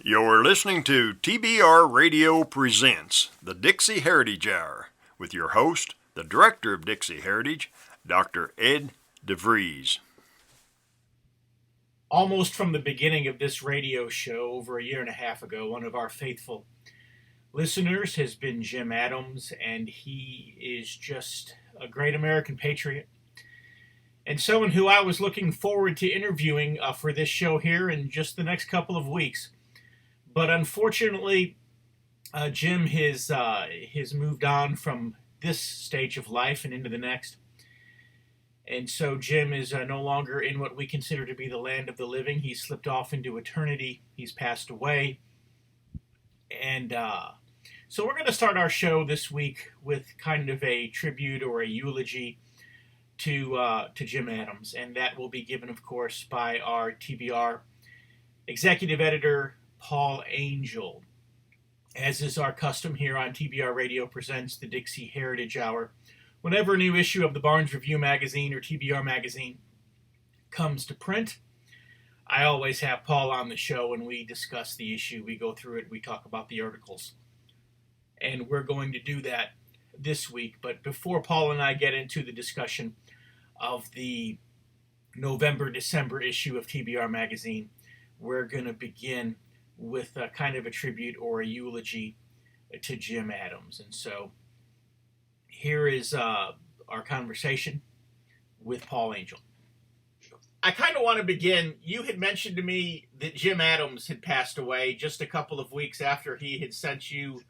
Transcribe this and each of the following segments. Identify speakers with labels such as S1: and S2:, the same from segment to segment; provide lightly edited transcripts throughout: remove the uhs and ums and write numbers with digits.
S1: You're listening to TBR Radio Presents the Dixie Heritage Hour with your host, the Director of Dixie Heritage, Dr. Ed DeVries.
S2: Almost from the beginning of this radio show over a year and a half ago, one of our faithful listeners has been Jim Adams, and he is just a great American patriot and someone who I was looking forward to interviewing for this show here in just the next couple of weeks. But unfortunately, Jim has moved on from this stage of life and into the next. And so Jim is no longer in what we consider to be the land of the living. He's slipped off into eternity. He's passed away. And so we're going to start our show this week with kind of a tribute or a eulogy to Jim Adams. And that will be given, of course, by our TBR executive editor, Paul Angel. As is our custom here on TBR Radio Presents the Dixie Heritage Hour, whenever a new issue of the Barnes Review Magazine or TBR Magazine comes to print, I always have Paul on the show and we discuss the issue, we go through it, we talk about the articles. And we're going to do that this week. But before Paul and I get into the discussion of the November-December issue of TBR Magazine, we're going to begin with a kind of a tribute or a eulogy to Jim Adams. And so here is our conversation with Paul Angel. I kind of want to begin. You had mentioned to me that Jim Adams had passed away just a couple of weeks after he had sent you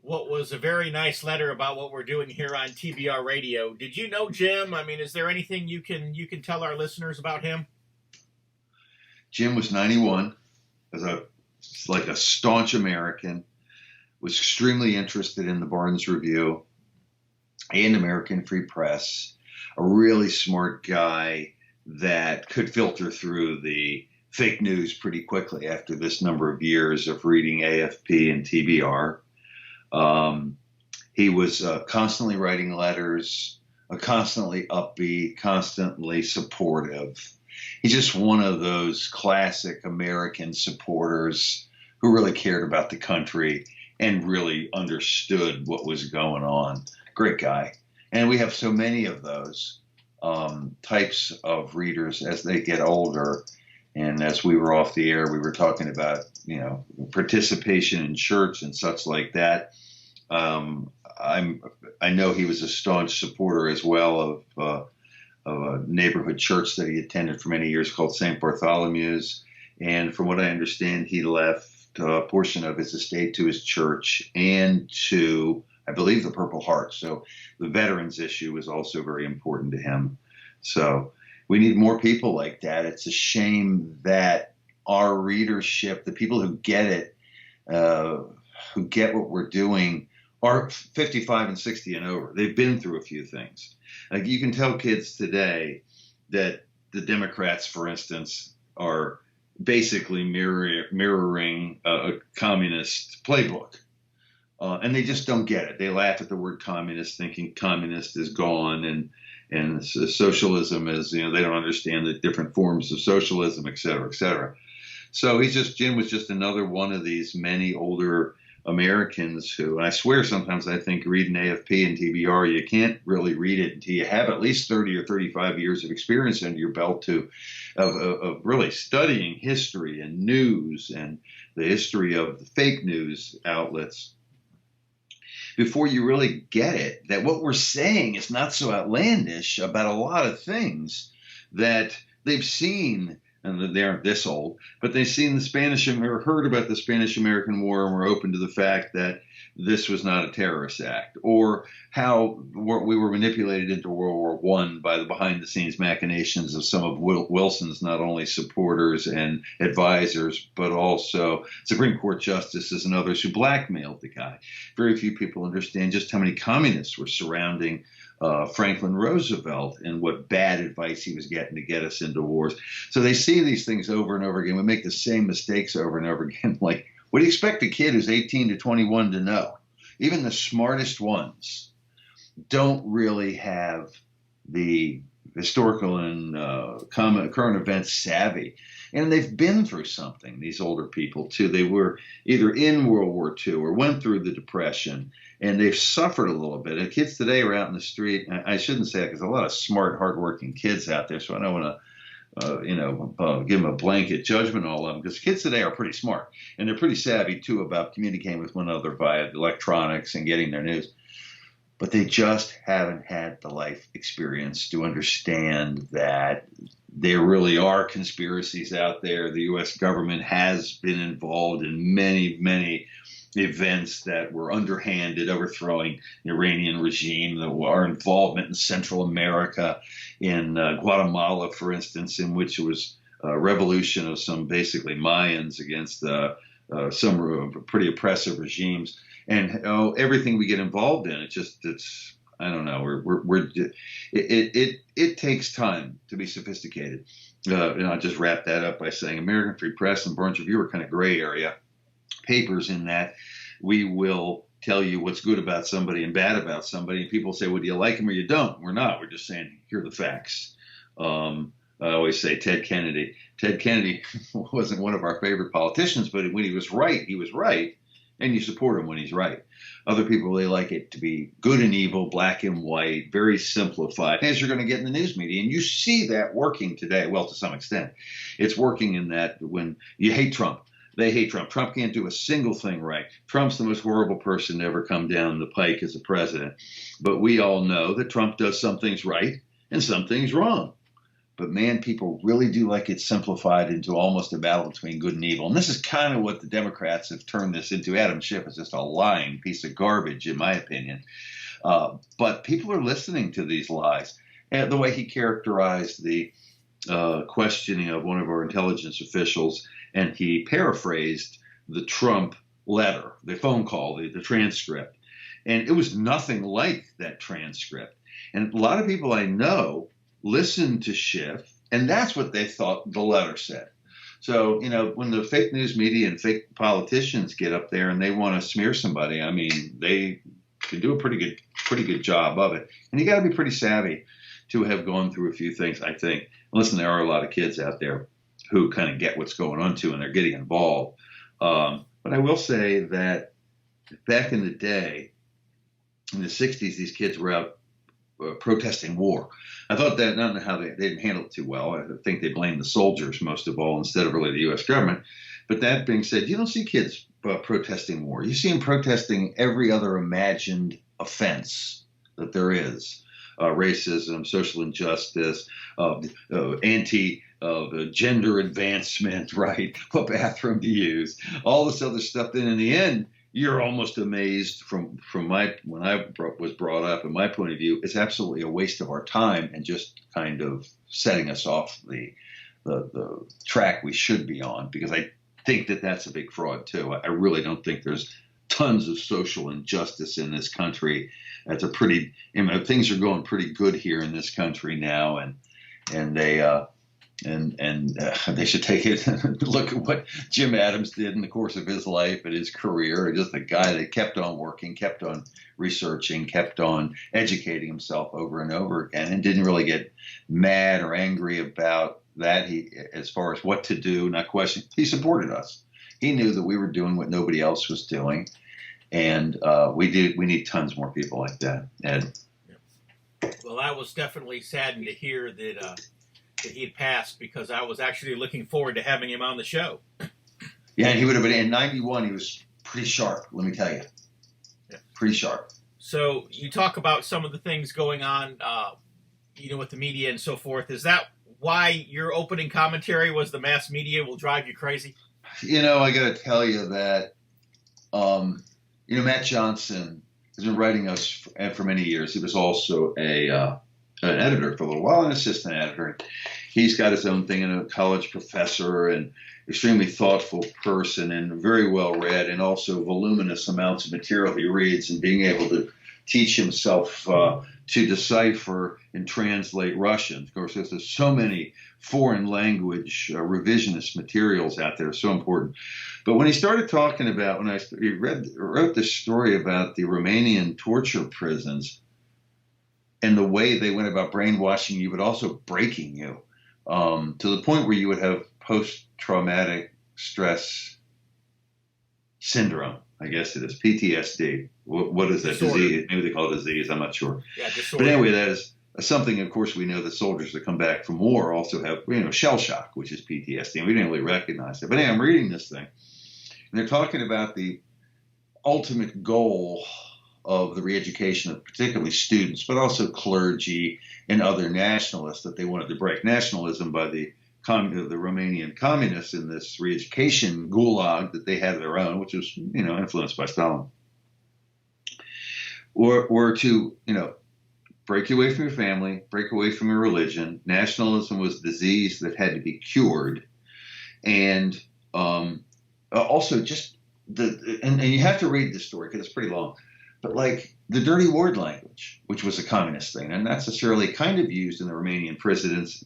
S2: what was a very nice letter about what we're doing here on TBR Radio. Did you know Jim? I mean, is there anything you can tell our listeners about him?
S3: Jim was 91, like a staunch American, was extremely interested in the Barnes Review and American Free Press, a really smart guy that could filter through the fake news pretty quickly after this number of years of reading AFP and TBR. He was constantly writing letters, constantly upbeat, constantly supportive. He's just one of those classic American supporters who really cared about the country and really understood what was going on. Great guy. And we have so many of those types of readers as they get older. And as we were off the air, we were talking about, participation in church and such like that. I know he was a staunch supporter as well of a neighborhood church that he attended for many years called St. Bartholomew's. And from what I understand, he left a portion of his estate to his church and to, I believe, the Purple Heart. So the veterans issue was also very important to him. So we need more people like that. It's a shame that our readership, the people who get it, who get what we're doing, are 55 and 60 and over. They've been through a few things. Like you can tell kids today that the Democrats, for instance, are basically mirroring a communist playbook. And they just don't get it. They laugh at the word communist, thinking communist is gone and socialism is, they don't understand the different forms of socialism, et cetera, et cetera. So Jim was just another one of these many older Americans who, and I swear sometimes I think reading AFP and TBR, you can't really read it until you have at least 30 or 35 years of experience under your belt of really studying history and news and the history of the fake news outlets before you really get it, that what we're saying is not so outlandish about a lot of things that they've seen. And they aren't this old, but they've seen or heard about the Spanish-American War and were open to the fact that this was not a terrorist act, or how we were manipulated into World War I by the behind-the-scenes machinations of some of Wilson's not only supporters and advisors, but also Supreme Court justices and others who blackmailed the guy. Very few people understand just how many communists were surrounding Franklin Roosevelt and what bad advice he was getting to get us into wars. So they see these things over and over again. We make the same mistakes over and over again. Like, what do you expect a kid who's 18 to 21 to know? Even the smartest ones don't really have the historical and current events savvy. And they've been through something, these older people, too. They were either in World War II or went through the Depression, and they've suffered a little bit. And kids today are out in the street. I shouldn't say that because a lot of smart, hardworking kids out there, so I don't want to give them a blanket judgment on all of them, because kids today are pretty smart, and they're pretty savvy, too, about communicating with one another via electronics and getting their news. But they just haven't had the life experience to understand that there really are conspiracies out there. The U.S. government has been involved in many, many events that were underhanded, overthrowing the Iranian regime, our involvement in Central America, in Guatemala, for instance, in which it was a revolution of some basically Mayans against some pretty oppressive regimes. And everything we get involved in, it's I don't know. It takes time to be sophisticated. I'll just wrap that up by saying American Free Press and Burns Review are kind of gray area papers in that we will tell you what's good about somebody and bad about somebody. And people say, well, do you like him or you don't? We're not. We're just saying, here are the facts. I always say Ted Kennedy. Ted Kennedy wasn't one of our favorite politicians, but when he was right, he was right. And you support him when he's right. Other people, they like it to be good and evil, black and white, very simplified, as you're going to get in the news media. And you see that working today. Well, to some extent, it's working in that when you hate Trump, they hate Trump. Trump can't do a single thing right. Trump's the most horrible person to ever come down the pike as a president. But we all know that Trump does some things right and some things wrong. But man, people really do like it simplified into almost a battle between good and evil. And this is kind of what the Democrats have turned this into. Adam Schiff is just a lying piece of garbage, in my opinion. But people are listening to these lies. And the way he characterized the questioning of one of our intelligence officials, and he paraphrased the Trump letter, the phone call, the transcript. And it was nothing like that transcript. And a lot of people I know listened to Schiff, and that's what they thought the letter said. So, when the fake news media and fake politicians get up there and they want to smear somebody, I mean, they can do a pretty good job of it. And you got to be pretty savvy to have gone through a few things, I think. Listen, there are a lot of kids out there who kind of get what's going on too, and they're getting involved. But I will say that back in the day, in the 60s, these kids were out protesting war. I thought that, I don't know how they didn't handle it too well. I think they blamed the soldiers most of all instead of really the U.S. government. But that being said, you don't see kids protesting war. You see them protesting every other imagined offense that there is. Racism, social injustice, anti-gender advancement, right? What bathroom to use, all this other stuff. Then in the end, you're almost amazed from when I was brought up, in my point of view, it's absolutely a waste of our time and just kind of setting us off the track we should be on, because I think that that's a big fraud too. I really don't think there's tons of social injustice in this country. That's things are going pretty good here in this country now, and they should take it and look at what Jim Adams did in the course of his life and his career. Just a guy that kept on working, kept on researching, kept on educating himself over and over again, and didn't really get mad or angry about that. As far as what to do, not question, he supported us. He knew that we were doing what nobody else was doing, and we need tons more people like that, Ed.
S2: Well, I was definitely saddened to hear that he had passed, because I was actually looking forward to having him on the show.
S3: Yeah, and he would have been in 91. He was pretty sharp, let me tell you. Yeah. Pretty sharp.
S2: So you talk about some of the things going on, with the media and so forth. Is that why your opening commentary was the mass media will drive you crazy?
S3: I got to tell you that, Matt Johnson has been writing us for many years. He was also an editor for a little while, an assistant editor. He's got his own thing, and a college professor, and extremely thoughtful person, and very well read, and also voluminous amounts of material he reads, and being able to teach himself to decipher and translate Russian. Of course, there's so many foreign language revisionist materials out there, so important. But when he started talking about, wrote this story about the Romanian torture prisons, and the way they went about brainwashing you, but also breaking you, to the point where you would have post-traumatic stress syndrome. I guess it is PTSD. What is that
S2: Disorder.
S3: disease? Maybe they call it disease. I'm not sure.
S2: Yeah, disorder.
S3: But anyway, that is something. Of course, we know that soldiers that come back from war also have, shell shock, which is PTSD, and we didn't really recognize it. But anyway, I'm reading this thing, and they're talking about the ultimate goal of the re-education of particularly students, but also clergy and other nationalists that they wanted to break. Nationalism by the Romanian communists in this re-education gulag that they had their own, which was, influenced by Stalin, or to, break you away from your family, break away from your religion. Nationalism was a disease that had to be cured, and also just and you have to read this story because it's pretty long. But like the dirty word language, which was a communist thing, and that's necessarily kind of used in the Romanian prisons,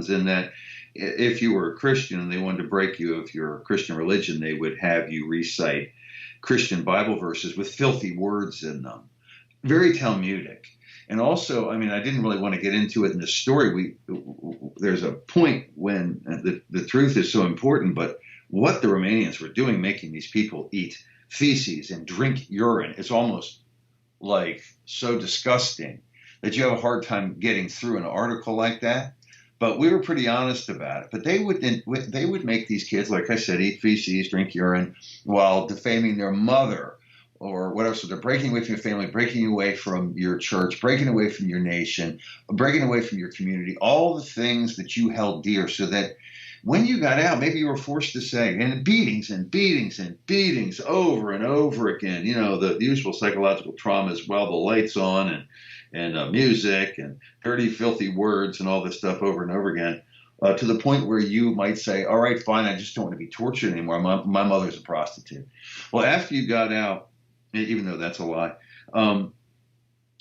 S3: in that if you were a Christian and they wanted to break you of your Christian religion, they would have you recite Christian Bible verses with filthy words in them. Very Talmudic. And also, I didn't really want to get into it in this story. There's a point when the truth is so important, but what the Romanians were doing, making these people eat feces and drink urine, is almost like so disgusting that you have a hard time getting through an article like that. But we were pretty honest about it. But they would make these kids, like I said, eat feces, drink urine, while defaming their mother or whatever. So they're breaking away from your family, breaking away from your church, breaking away from your nation, breaking away from your community, all the things that you held dear, so that when you got out, maybe you were forced to say, and beatings and beatings and beatings over and over again, the usual psychological trauma as well, the lights on and music and dirty, filthy words and all this stuff over and over again, to the point where you might say, all right, fine, I just don't want to be tortured anymore. My mother's a prostitute. Well, after you got out, even though that's a lie,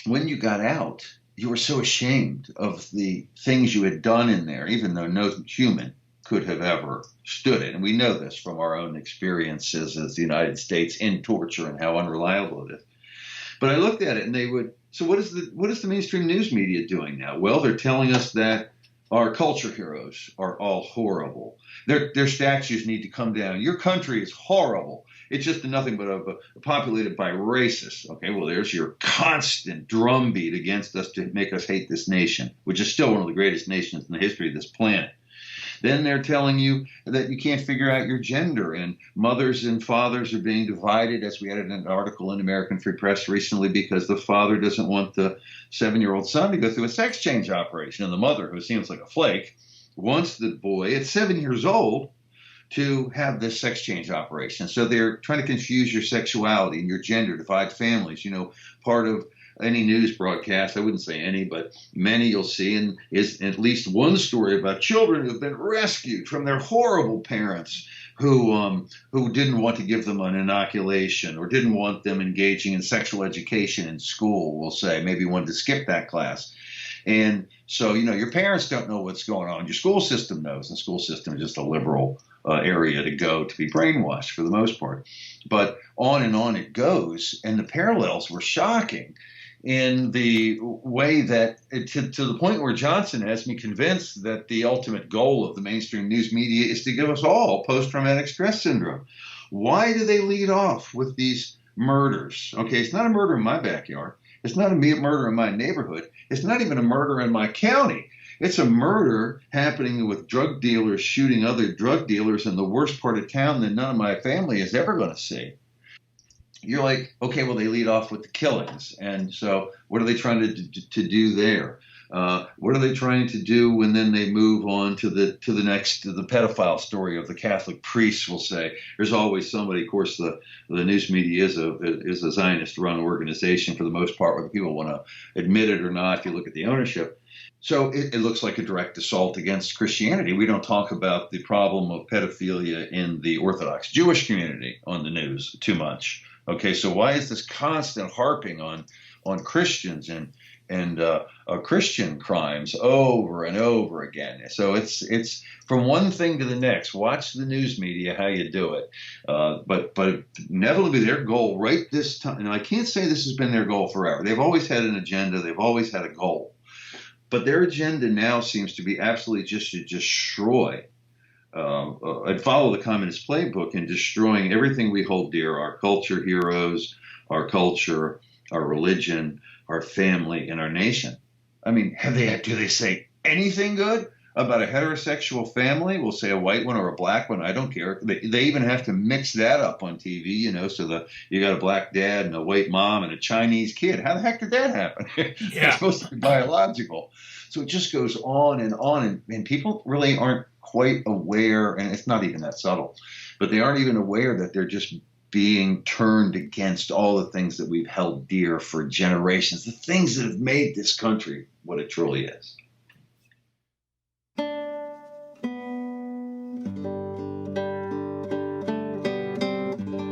S3: when you got out, you were so ashamed of the things you had done in there, even though no human could have ever stood it. And we know this from our own experiences as the United States in torture and how unreliable it is. But I looked at it and so what is the mainstream news media doing now? Well, they're telling us that our culture heroes are all horrible. Their statues need to come down. Your country is horrible. It's just nothing but populated by racists. Okay, well, there's your constant drumbeat against us to make us hate this nation, which is still one of the greatest nations in the history of this planet. Then they're telling you that you can't figure out your gender, and mothers and fathers are being divided, as we had an article in American Free Press recently, because the father doesn't want the 7-year-old son to go through a sex change operation, and the mother, who seems like a flake, wants the boy at 7 years old to have this sex change operation. So they're trying to confuse your sexuality and your gender, divide families. Part of any news broadcast, I wouldn't say any, but many you'll see, and is at least one story about children who have been rescued from their horrible parents who didn't want to give them an inoculation or didn't want them engaging in sexual education in school, we'll say, maybe wanted to skip that class. And so, your parents don't know what's going on. Your school system knows. The school system is just a liberal area to go to be brainwashed for the most part. But on and on it goes. And the parallels were shocking in the way that, to the point where Johnson has me convinced that the ultimate goal of the mainstream news media is to give us all post-traumatic stress syndrome. Why do they lead off with these murders? Okay, it's not a murder in my backyard. It's not a murder in my neighborhood. It's not even a murder in my county. It's a murder happening with drug dealers shooting other drug dealers in the worst part of town that none of my family is ever going to see. You're like, okay, well, they lead off with the killings. And so what are they trying to do there? What are they trying to do when then they move on to the pedophile story of the Catholic priests, we'll say? There's always somebody, of course, the news media is a Zionist-run organization for the most part, whether people want to admit it or not, if you look at the ownership. So it looks like a direct assault against Christianity. We don't talk about the problem of pedophilia in the Orthodox Jewish community on the news too much. Okay, so why is this constant harping on Christians and Christian crimes over and over again. So it's from one thing to the next. Watch the news media how you do it, but inevitably their goal right this time. And I can't say this has been their goal forever. They've always had an agenda. They've always had a goal, but their agenda now seems to be absolutely just to destroy. And follow the communist playbook in destroying everything we hold dear: our culture, heroes, our culture, our religion, our family, and our nation. I mean, do they say anything good about a heterosexual family? We'll say a white one or a black one. I don't care. They even have to mix that up on TV, so you got a black dad and a white mom and a Chinese kid. How the heck did that happen?
S2: Yeah.
S3: It's supposed to be biological. So it just goes on, and people really aren't quite aware, and it's not even that subtle, but they aren't even aware that they're just being turned against all the things that we've held dear for generations, the things that have made this country what it truly is.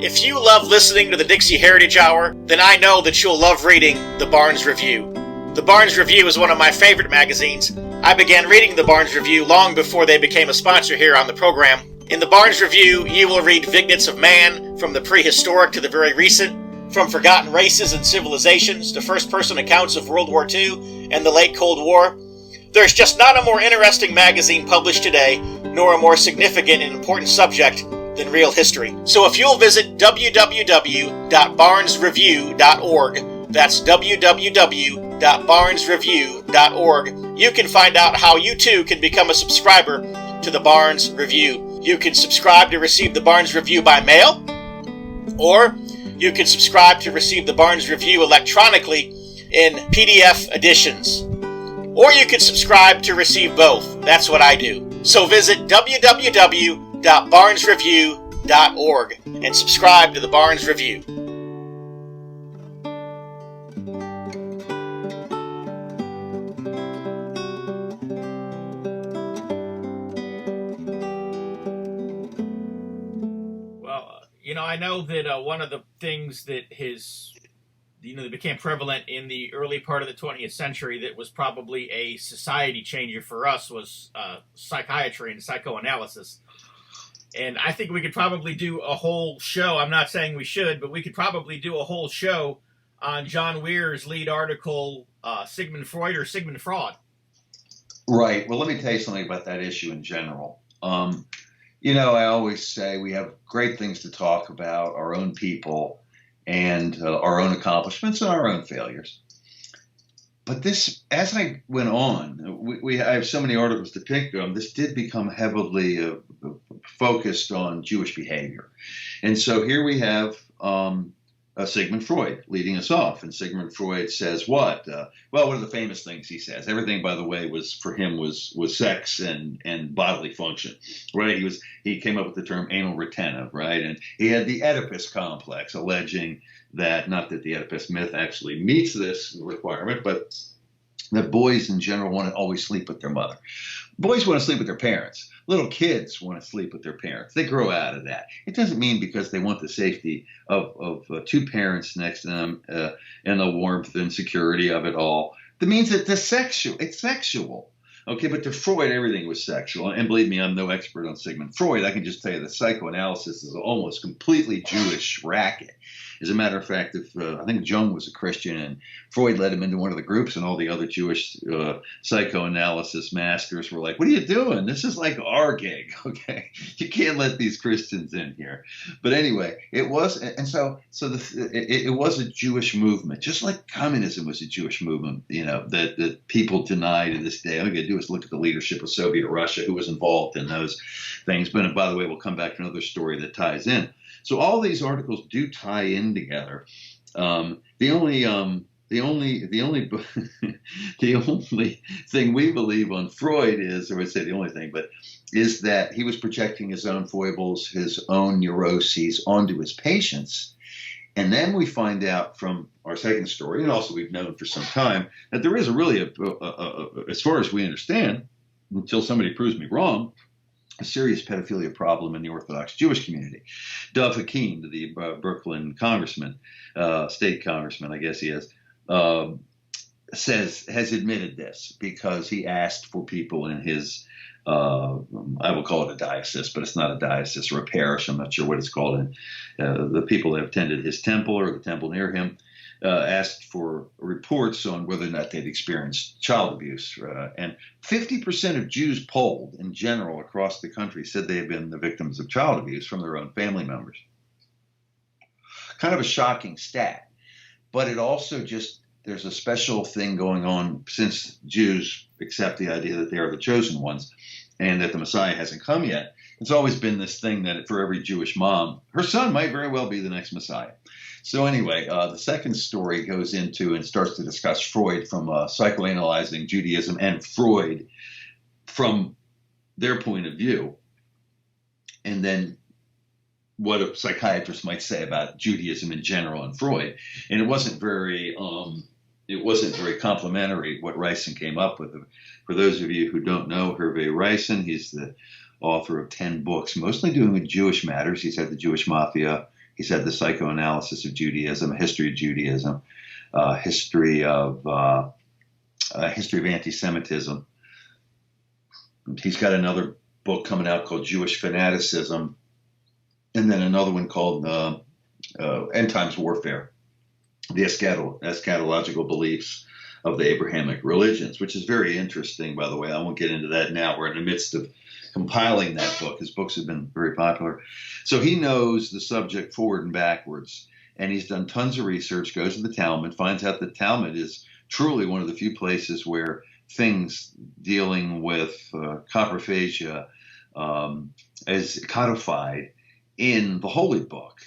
S2: If you love listening to the Dixie Heritage Hour, then I know that you'll love reading the Barnes Review. The Barnes Review is one of my favorite magazines. I began reading the Barnes Review long before they became a sponsor here on the program. In the Barnes Review, you will read vignettes of man, from the prehistoric to the very recent, from forgotten races and civilizations to first-person accounts of World War II and the late Cold War. There's just not a more interesting magazine published today, nor a more significant and important subject than real history. So if you'll visit www.barnesreview.org, that's www.barnesreview.org, you can find out how you too can become a subscriber to the Barnes Review. You can subscribe to receive the Barnes Review by mail, or you can subscribe to receive the Barnes Review electronically in PDF editions. Or you can subscribe to receive both. That's what I do. So visit www.barnesreview.org and subscribe to the Barnes Review. I know that one of the things that that became prevalent in the early part of the 20th century that was probably a society changer for us was psychiatry and psychoanalysis. And I think we could probably do a whole show. I'm not saying we should, but we could probably do a whole show on John Weir's lead article, Sigmund Freud or Sigmund Fraud.
S3: Right. Well, let me tell you something about that issue in general. I always say we have great things to talk about, our own people and our own accomplishments and our own failures. But this, as I went on, I have so many articles to pick from. This did become heavily focused on Jewish behavior. And so here we have Sigmund Freud leading us off. And Sigmund Freud says what? Well, one of the famous things he says, everything, by the way, was sex and bodily function, right? He came up with the term anal retentive, right? And he had the Oedipus complex, alleging that, not that the Oedipus myth actually meets this requirement, but that boys in general want to always sleep with their mother. Boys want to sleep with their parents. Little kids want to sleep with their parents. They grow out of that. It doesn't mean because they want the safety of two parents next to them and the warmth and security of it all. That means that it's sexual. Okay, but to Freud, everything was sexual. And believe me, I'm no expert on Sigmund Freud. I can just tell you that psychoanalysis is almost completely Jewish racket. As a matter of fact, I think Jung was a Christian and Freud led him into one of the groups, and all the other Jewish psychoanalysis masters were like, what are you doing? This is like our gig, okay? You can't let these Christians in here. But anyway, it was, and so it was a Jewish movement, just like communism was a Jewish movement, that people deny to this day. All you got to do is look at the leadership of Soviet Russia, who was involved in those things. But by the way, we'll come back to another story that ties in. So all these articles do tie in together. The only thing we believe on Freud is, or I would say the only thing, but is that he was projecting his own foibles, his own neuroses onto his patients. And then we find out from our second story, and also we've known for some time, that there is as far as we understand, until somebody proves me wrong, a serious pedophilia problem in the Orthodox Jewish community. Dov Hakim, the Brooklyn congressman, state congressman, I guess he is, has admitted this because he asked for people in his, I will call it a diocese, but it's not a diocese or a parish. I'm not sure what it's called. And the people that attended his temple or the temple near him asked for reports on whether or not they'd experienced child abuse. And 50% of Jews polled in general across the country said they had been the victims of child abuse from their own family members. Kind of a shocking stat, but it also just, there's a special thing going on since Jews accept the idea that they are the chosen ones and that the Messiah hasn't come yet. It's always been this thing that for every Jewish mom, her son might very well be the next Messiah. So anyway, the second story goes into and starts to discuss Freud from psychoanalyzing Judaism and Freud from their point of view. And then what a psychiatrist might say about Judaism in general and Freud. And it wasn't very complimentary what Reisen came up with. For those of you who don't know Hervé Reisen, he's the author of 10 books, mostly doing with Jewish matters. He's had the Jewish Mafia. He's had the psychoanalysis of Judaism, a history of Judaism, history of anti-Semitism. He's got another book coming out called Jewish Fanaticism, and then another one called End Times Warfare, the eschatological beliefs of the Abrahamic religions, which is very interesting, by the way. I won't get into that now. We're in the midst of compiling that book. His books have been very popular. So he knows the subject forward and backwards, and he's done tons of research, goes to the Talmud, finds out the Talmud is truly one of the few places where things dealing with coprophagia is codified in the Holy Book.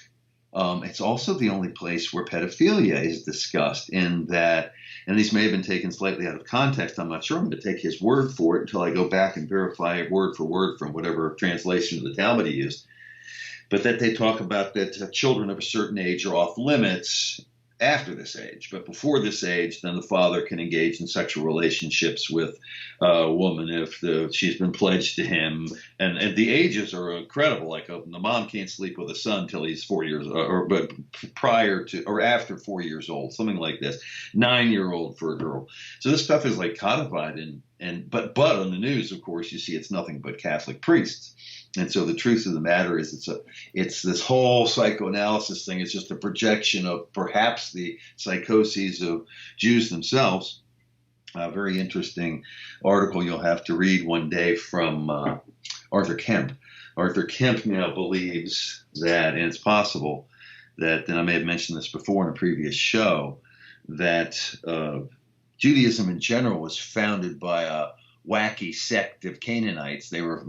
S3: It's also the only place where pedophilia is discussed in that, and these may have been taken slightly out of context. I'm not sure. I'm going to take his word for it until I go back and verify it word for word from whatever translation of the Talmud he used. But that they talk about that children of a certain age are off limits after this age. But before this age, then the father can engage in sexual relationships with a woman if she's been pledged to him. And the ages are incredible. Like the mom can't sleep with a son till he's 4 years, but prior to or after 4 years old, something like this. 9-year-old for a girl. So this stuff is like codified but on the news, of course, you see it's nothing but Catholic priests. And so the truth of the matter is it's this whole psychoanalysis thing. It's just a projection of perhaps the psychoses of Jews themselves. A very interesting article you'll have to read one day from Arthur Kemp. Arthur Kemp now believes that, and it's possible that, and I may have mentioned this before in a previous show, that Judaism in general was founded by a wacky sect of Canaanites. They were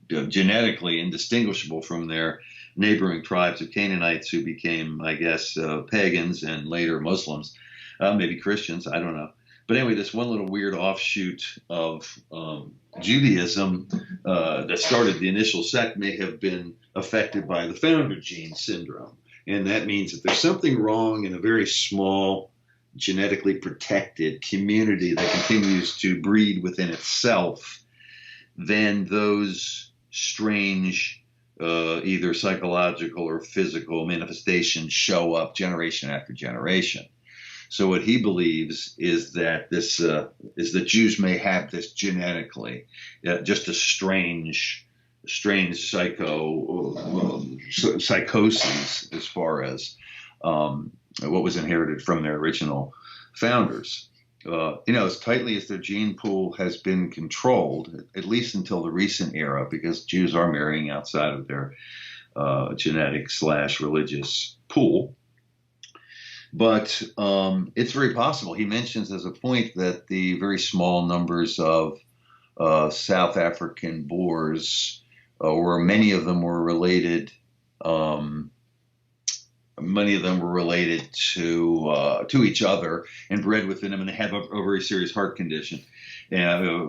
S3: genetically indistinguishable from their neighboring tribes of Canaanites who became, I guess, pagans and later Muslims, maybe Christians, I don't know. But anyway, this one little weird offshoot of Judaism that started the initial sect may have been affected by the founder gene syndrome. And that means that there's something wrong in a very small, genetically protected community that continues to breed within itself, then those strange, either psychological or physical manifestations show up generation after generation. So what he believes is that is that Jews may have this genetically, just a strange psychoses as far as what was inherited from their original founders. As tightly as their gene pool has been controlled, at least until the recent era, because Jews are marrying outside of their genetic/religious pool. But it's very possible. He mentions as a point that the very small numbers of South African Boers, or many of them were related. Many of them were related to each other and bred within them, and they have a very serious heart condition,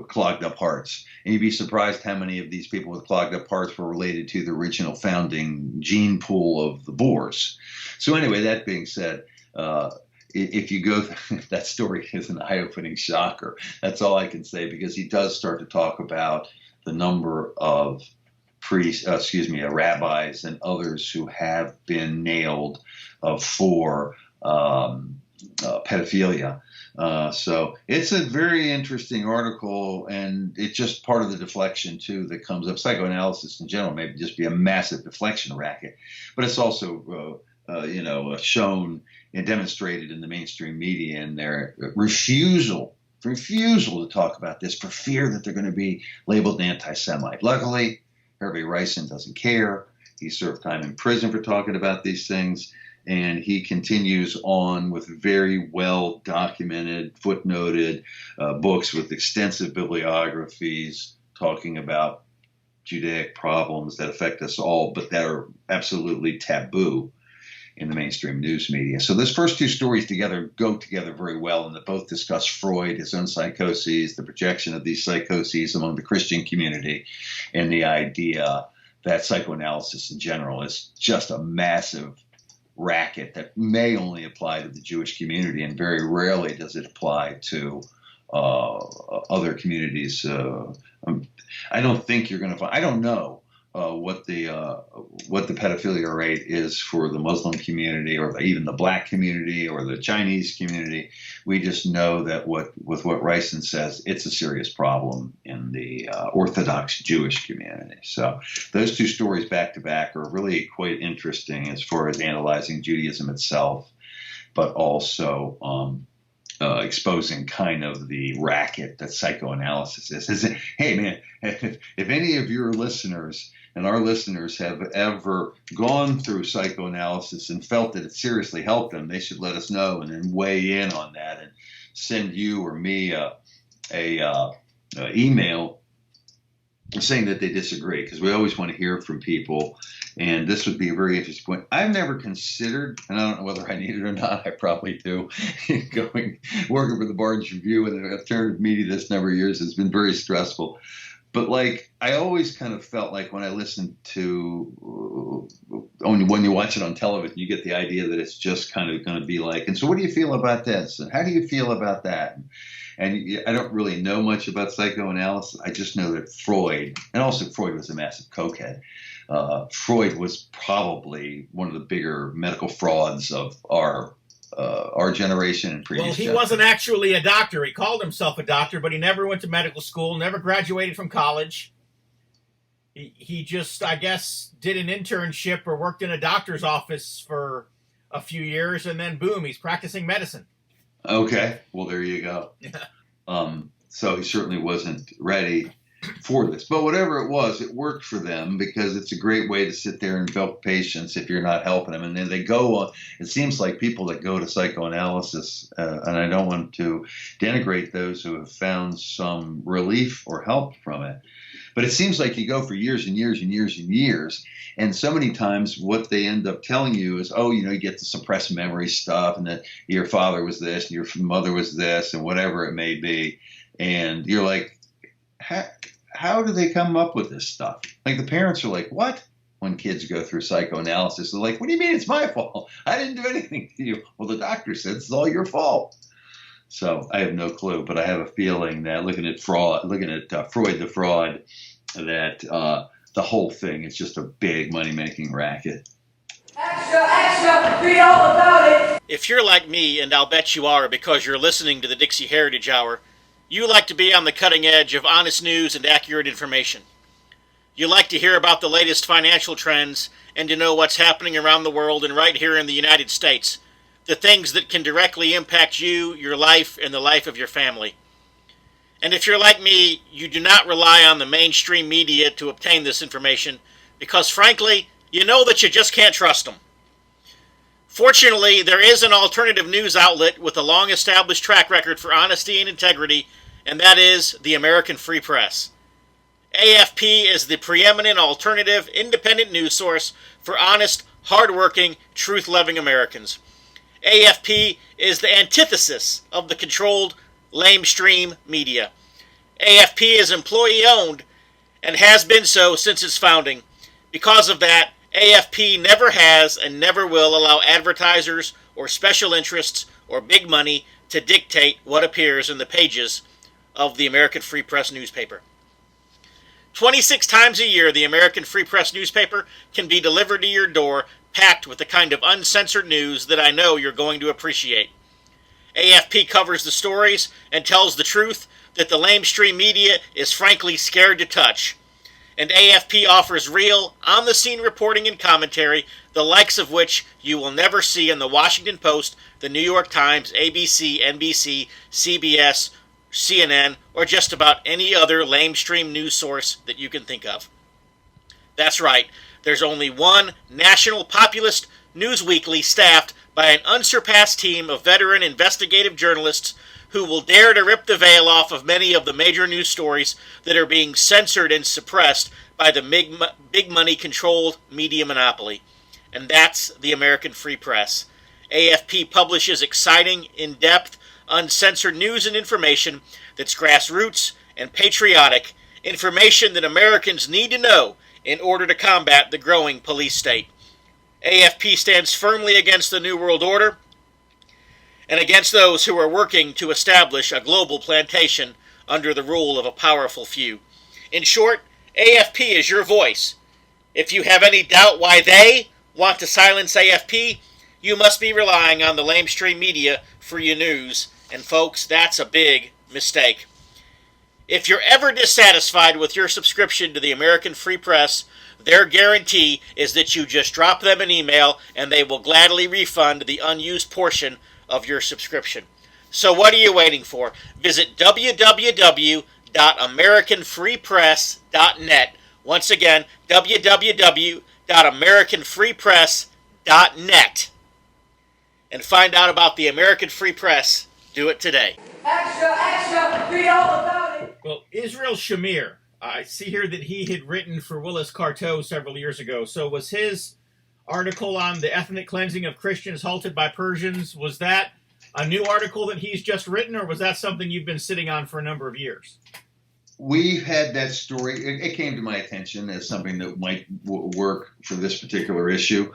S3: clogged up hearts. And you'd be surprised how many of these people with clogged up hearts were related to the original founding gene pool of the Boers. So anyway, that being said, if you go, that story is an eye-opening shocker. That's all I can say, because he does start to talk about the number of rabbis and others who have been nailed for pedophilia. So it's a very interesting article, and it's just part of the deflection too that comes up. Psychoanalysis in general may just be a massive deflection racket, but it's also shown and demonstrated in the mainstream media and their refusal to talk about this for fear that they're going to be labeled an anti-Semite. Luckily, Harvey Reisen doesn't care. He served time in prison for talking about these things. And he continues on with very well documented, footnoted books with extensive bibliographies talking about Judaic problems that affect us all, but that are absolutely taboo in the mainstream news media. So those first two stories go together very well, and they both discuss Freud, his own psychoses, the projection of these psychoses among the Christian community, and the idea that psychoanalysis in general is just a massive racket that may only apply to the Jewish community, and very rarely does it apply to other communities. I don't think you're going to find. I don't know what the pedophilia rate is for the Muslim community, or even the Black community, or the Chinese community. We just know that with what Reisen says, it's a serious problem in the Orthodox Jewish community. So those two stories back to back are really quite interesting as far as analyzing Judaism itself, but also exposing kind of the racket that psychoanalysis is. Hey man, if any of your listeners and our listeners have ever gone through psychoanalysis and felt that it seriously helped them, they should let us know and then weigh in on that and send you or me a email saying that they disagree, because we always want to hear from people, and this would be a very interesting point. I've never considered, and I don't know whether I need it or not, I probably do, working for the Barnes Review and the alternative media this number of years has been very stressful. But I always kind of felt like when I listened to, when you watch it on television, you get the idea that it's just kind of going to be like, and so what do you feel about this? And how do you feel about that? And I don't really know much about psychoanalysis. I just know that Freud, and also Freud was a massive cokehead. Freud was probably one of the bigger medical frauds of our generation and previous.
S2: Well, he wasn't actually a doctor. He called himself a doctor, but he never went to medical school, never graduated from college. He just, I guess, did an internship or worked in a doctor's office for a few years, and then boom, he's practicing medicine.
S3: Okay, well, there you go. So he certainly wasn't ready for this. But whatever it was, it worked for them, because it's a great way to sit there and build patience if you're not helping them. And then they go on. It seems like people that go to psychoanalysis, and I don't want to denigrate those who have found some relief or help from it, but it seems like you go for years and years and years and years. And so many times what they end up telling you is, you get the suppressed memory stuff, and that your father was this, and your mother was this, and whatever it may be. And you're like, how do they come up with this stuff? Like, the parents are like, what? When kids go through psychoanalysis, they're like, what do you mean it's my fault? I didn't do anything to you. Well, the doctor said it's all your fault. So I have no clue, but I have a feeling that looking at Freud the fraud, that the whole thing is just a big money-making racket.
S4: Extra, read all about it.
S2: If you're like me, and I'll bet you are because you're listening to the Dixie Heritage Hour, you like to be on the cutting edge of honest news and accurate information. You like to hear about the latest financial trends and to know what's happening around the world and right here in the United States, the things that can directly impact you, your life, and the life of your family. And if you're like me, you do not rely on the mainstream media to obtain this information because, frankly, you know that you just can't trust them. Fortunately, there is an alternative news outlet with a long-established track record for honesty and integrity, and that is the American Free Press. AFP is the preeminent alternative, independent news source for honest, hard-working, truth-loving Americans. AFP is the antithesis of the controlled, lamestream media. AFP is employee-owned and has been so since its founding. Because of that, AFP never has and never will allow advertisers or special interests or big money to dictate what appears in the pages of the American Free Press newspaper. 26 times a year, the American Free Press newspaper can be delivered to your door, packed with the kind of uncensored news that I know you're going to appreciate.
S5: AFP covers the stories and tells the truth that the lamestream media is frankly scared to touch. And AFP offers real, on-the-scene reporting and commentary, the likes of which you will never see in the Washington Post, the New York Times, ABC, NBC, CBS, CNN, or just about any other lamestream news source that you can think of. That's right, there's only one national populist news weekly staffed by an unsurpassed team of veteran investigative journalists who will dare to rip the veil off of many of the major news stories that are being censored and suppressed by the big money controlled media monopoly. And that's the American Free Press. AFP publishes exciting, in-depth, uncensored news and information that's grassroots and patriotic, information that Americans need to know in order to combat the growing police state. AFP stands firmly against the New World Order and against those who are working to establish a global plantation under the rule of a powerful few. In short, AFP is your voice. If you have any doubt why they want to silence AFP, you must be relying on the lamestream media for your news, and folks, that's a big mistake. If you're ever dissatisfied with your subscription to the American Free Press, their guarantee is that you just drop them an email and they will gladly refund the unused portion of your subscription. So what are you waiting for? Visit www.americanfreepress.net. Once again, www.americanfreepress.net. And find out about the American Free Press. Do it today.
S4: Extra, extra, read all about it.
S2: Well, Israel Shamir, I see here that he had written for Willis Carto several years ago. So was his article on the ethnic cleansing of Christians halted by Persians, was that a new article that he's just written, or was that something you've been sitting on for a number of years?
S3: We've had that story. It came to my attention as something that might work for this particular issue.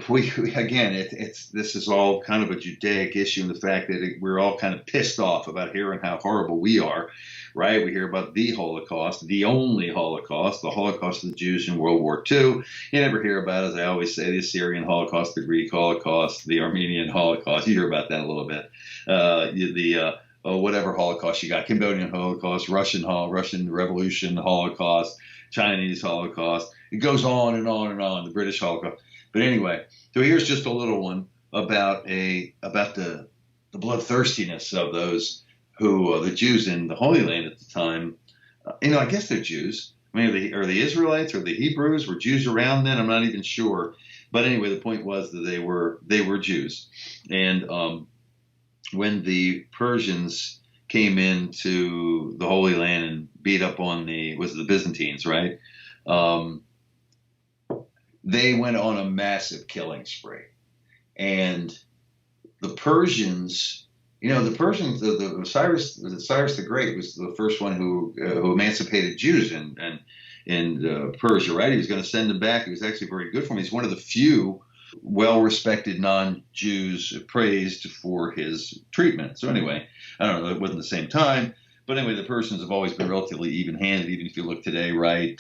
S3: This is all kind of a Judaic issue in the fact that we're all kind of pissed off about hearing how horrible we are, right? We hear about the Holocaust, the only Holocaust, the Holocaust of the Jews in World War II. You never hear about, as I always say, the Assyrian Holocaust, the Greek Holocaust, the Armenian Holocaust. You hear about that a little bit. Whatever Holocaust you got, Cambodian Holocaust, Russian Revolution Holocaust, Chinese Holocaust. It goes on and on and on, the British Holocaust. But anyway, so here's just a little one about the bloodthirstiness of those who the Jews in the Holy Land at the time. I guess they're Jews. I mean, are the Israelites or the Hebrews? Were Jews around then? I'm not even sure. But anyway, the point was that they were Jews. And when the Persians came into the Holy Land and beat up on the Byzantines, right? They went on a massive killing spree. And the Persians, Cyrus the Great was the first one who emancipated Jews in Persia, right? He was going to send them back. He was actually very good for them. He's one of the few well-respected non-Jews praised for his treatment. So anyway, I don't know, it wasn't the same time. But anyway, the Persians have always been relatively even-handed, even if you look today, right?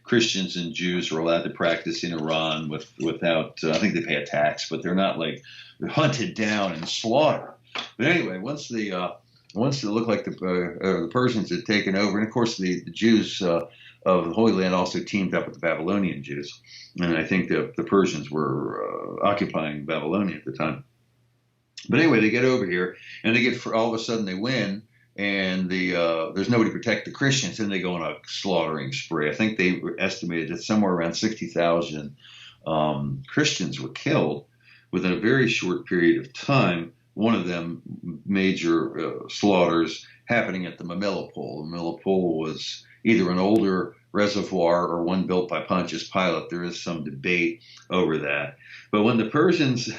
S3: Christians and Jews are allowed to practice in Iran without, I think they pay a tax, but they're not like hunted down and slaughtered. But anyway, once it looked like the Persians had taken over, and of course the Jews of the Holy Land also teamed up with the Babylonian Jews. And I think the Persians were occupying Babylonia at the time. But anyway, they get over here, and all of a sudden they win, and there's nobody to protect the Christians, and they go on a slaughtering spree. I think they estimated that somewhere around 60,000 Christians were killed within a very short period of time. One of them major slaughters happening at the Mamilla Pool. The Mamilla Pool was either an older reservoir or one built by Pontius Pilate. There is some debate over that. But when the Persians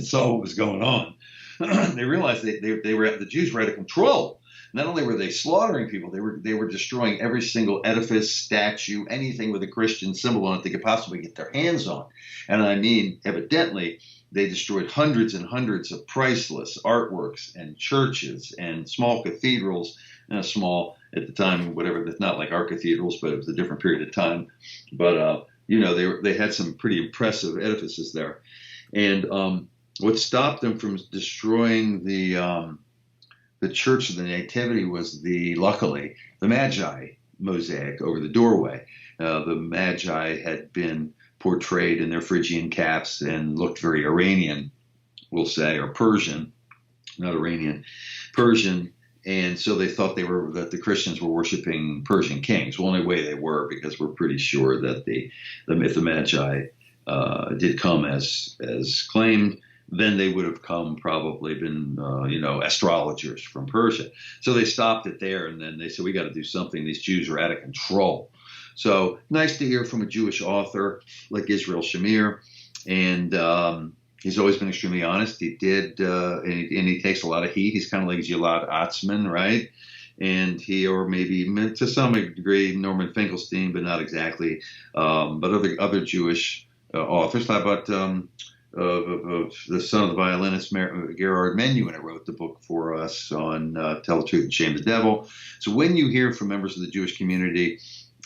S3: saw what was going on, they realized the Jews were out of control. Not only were they slaughtering people, they were destroying every single edifice, statue, anything with a Christian symbol on it they could possibly get their hands on. And I mean, evidently, they destroyed hundreds and hundreds of priceless artworks and churches and small cathedrals, small at the time, whatever. It's not like our cathedrals, but it was a different period of time. But they had some pretty impressive edifices there, and what stopped them from destroying the Church of the Nativity was luckily the Magi mosaic over the doorway. The Magi had been portrayed in their Phrygian caps and looked very Iranian, we'll say, or Persian, not Iranian, Persian. And so they thought that the Christians were worshiping Persian kings. Well, in a way they were, because we're pretty sure that the Magi did come as claimed. Then they would have been astrologers from Persia. So they stopped it there, and then they said, we got to do something. These Jews are out of control. So nice to hear from a Jewish author like Israel Shamir, and he's always been extremely honest. He did, and he takes a lot of heat. He's kind of like Gilad Atzmon, right? And or maybe to some degree Norman Finkelstein, but not exactly. But other Jewish authors. How about of the son of the violinist Gerard Menuhin, who wrote the book for us on Tell the Truth and Shame the Devil. So when you hear from members of the Jewish community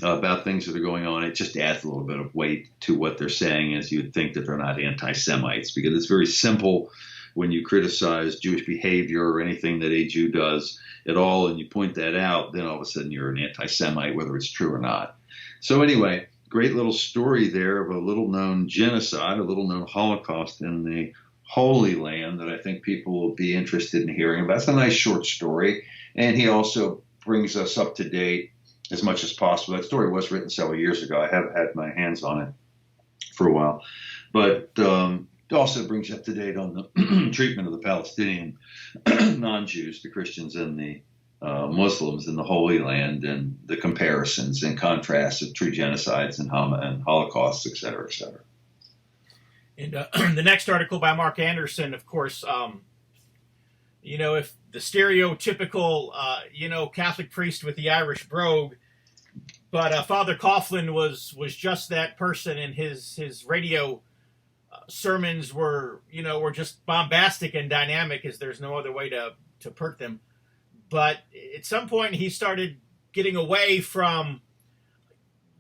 S3: about things that are going on, it just adds a little bit of weight to what they're saying, as you'd think that they're not anti-Semites, because it's very simple when you criticize Jewish behavior or anything that a Jew does at all, and you point that out, then all of a sudden you're an anti-Semite, whether it's true or not. So anyway, great little story there of a little-known genocide, a little-known Holocaust in the Holy Land that I think people will be interested in hearing about. It's a nice short story, and he also brings us up to date as much as possible. That story was written several years ago. I have had my hands on it for a while. But it also brings you up to date on the treatment of the Palestinian non-Jews, the Christians and the Muslims in the Holy Land, and the comparisons and contrasts of true genocides and Holocausts, et cetera, et cetera.
S2: And the next article by Mark Anderson, of course, if the stereotypical, Catholic priest with the Irish brogue, but Father Coughlin was just that person, and his radio sermons were just bombastic and dynamic, as there's no other way to put them. But at some point he started getting away from,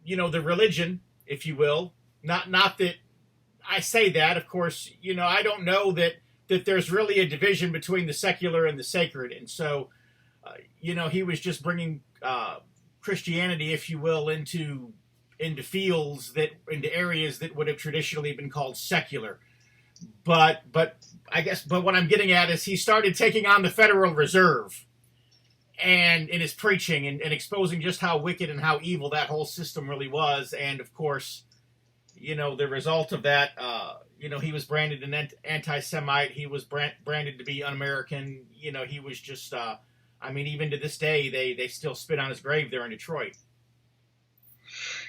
S2: the religion, if you will. Not that I say that, of course, I don't know that there's really a division between the secular and the sacred. And so, he was just bringing Christianity, if you will, into areas that would have traditionally been called secular. But what I'm getting at is he started taking on the Federal Reserve and in his preaching and exposing just how wicked and how evil that whole system really was. And of course, the result of that, he was branded an anti-Semite. He was branded to be un-American. He was just, even to this day, they still spit on his grave there in Detroit.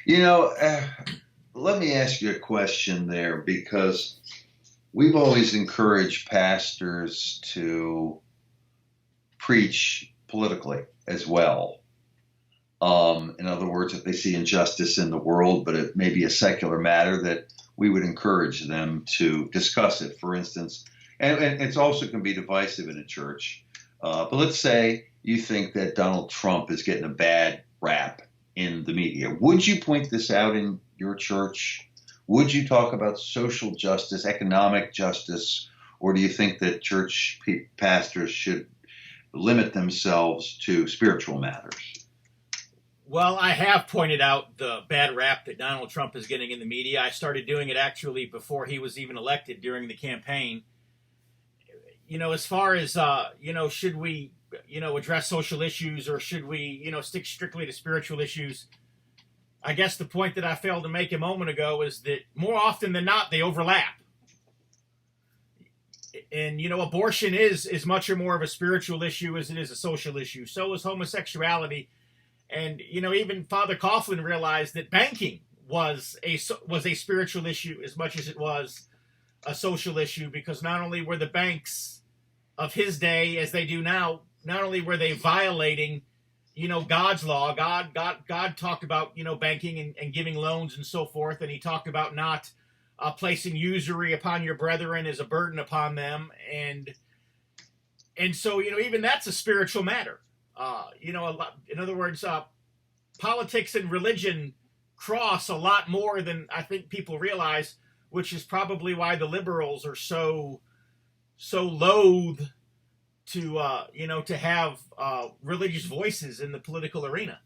S3: Let me ask you a question there, because we've always encouraged pastors to preach politically as well. In other words, if they see injustice in the world, but it may be a secular matter, that we would encourage them to discuss it, for instance. And it's also can be divisive in a church. But let's say you think that Donald Trump is getting a bad rap in the media. Would you point this out in your church? Would you talk about social justice, economic justice, or do you think that church pastors should limit themselves to spiritual matters?
S2: Well, I have pointed out the bad rap that Donald Trump is getting in the media. I started doing it actually before he was even elected, during the campaign. As far as, should we, address social issues, or should we, stick strictly to spiritual issues? I guess the point that I failed to make a moment ago is that more often than not, they overlap. And, abortion is much more of a spiritual issue as it is a social issue. So is homosexuality. And, even Father Coughlin realized that banking was a spiritual issue as much as it was a social issue, because not only were the banks of his day, as they do now, not only were they violating, God's law. God talked about, banking and giving loans and so forth. And he talked about not placing usury upon your brethren as a burden upon them. And so, even that's a spiritual matter. In other words, politics and religion cross a lot more than I think people realize, which is probably why the liberals are so so loath to to have religious voices in the political arena?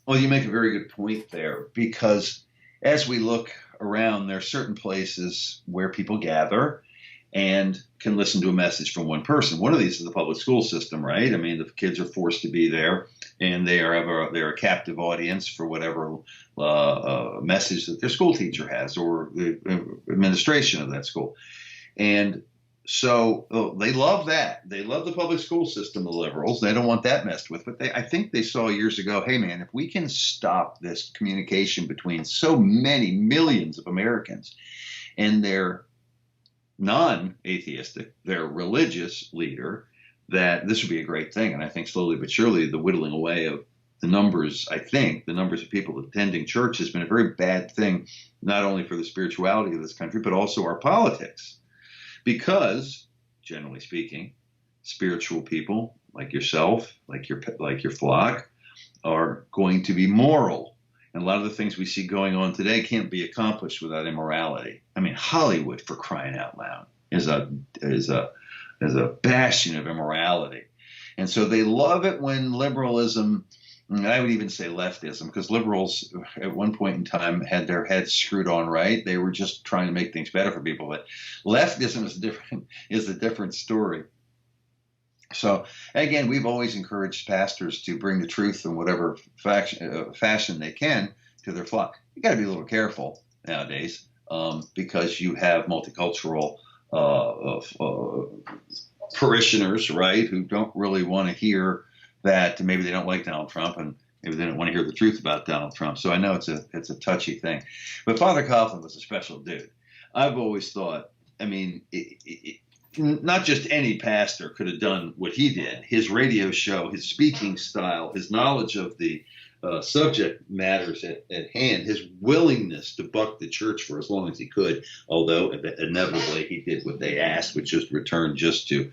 S3: Well, you make a very good point there, because as we look around, there are certain places where people gather and can listen to a message from one person. One of these is the public school system, right? I mean, the kids are forced to be there, and they're a captive audience for whatever message that their school teacher has, or the administration of that school. And so they love that. They love the public school system, the liberals. They don't want that messed with. But I think they saw years ago, hey, man, if we can stop this communication between so many millions of Americans and their non-atheistic, their religious leader, that this would be a great thing. And I think slowly but surely the whittling away of the numbers of people attending church has been a very bad thing, not only for the spirituality of this country, but also our politics. Because, generally speaking, spiritual people like yourself, like your flock, are going to be moral. And a lot of the things we see going on today can't be accomplished without immorality. I mean, Hollywood, for crying out loud, is a bastion of immorality. And so they love it when liberalism, and I would even say leftism, because liberals at one point in time had their heads screwed on right. They were just trying to make things better for people. But leftism is a different story. So again, we've always encouraged pastors to bring the truth in whatever fashion they can to their flock. You got to be a little careful nowadays, because you have multicultural parishioners, right, who don't really want to hear that. Maybe they don't like Donald Trump, and maybe they don't want to hear the truth about Donald Trump. So I know it's a touchy thing. But Father Coughlin was a special dude. I've always thought, I mean, not just any pastor could have done what he did. His radio show, his speaking style, his knowledge of the subject matters at hand, his willingness to buck the church for as long as he could, although inevitably he did what they asked, which was return just to